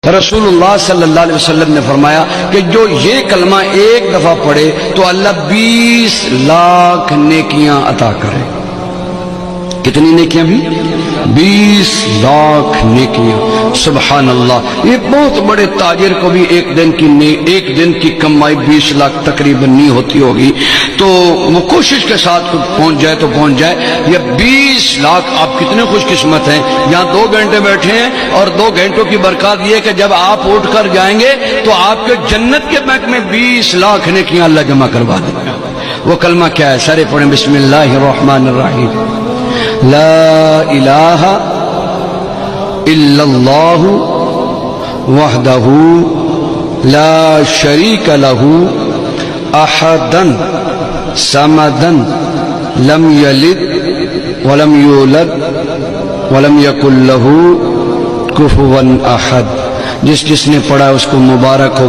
رسول اللہ صلی اللہ علیہ وسلم نے فرمایا کہ جو یہ کلمہ ایک دفعہ پڑھے تو اللہ 20 لاکھ نیکیاں عطا کرے۔ کتنی نیکیاں بھی؟ 20 لاکھ نیکیاں۔ سبحان اللہ، یہ بہت بڑے تاجر کو بھی ایک دن کی کمائی 20 لاکھ تقریباً نہیں ہوتی ہوگی، تو وہ کوشش کے ساتھ پہنچ جائے تو پہنچ جائے۔ یہ 20 لاکھ، آپ کتنے خوش قسمت ہیں، یہاں 2 گھنٹے بیٹھے ہیں اور 2 گھنٹوں کی برکات یہ کہ جب آپ اٹھ کر جائیں گے تو آپ کے جنت کے بینک میں 20 لاکھ نیکیاں اللہ جمع کروا دے گا۔ وہ کلمہ کیا ہے؟ سارے پڑھیں، بسم اللہ الرحمن الرحیم، لا الہ الا اللہ وحدہ لا شریک لہ احدا صمدا لم یلد ولم یولد ولم یکن لہ کفوا احد۔ جس نے پڑھا اس کو مبارک ہو۔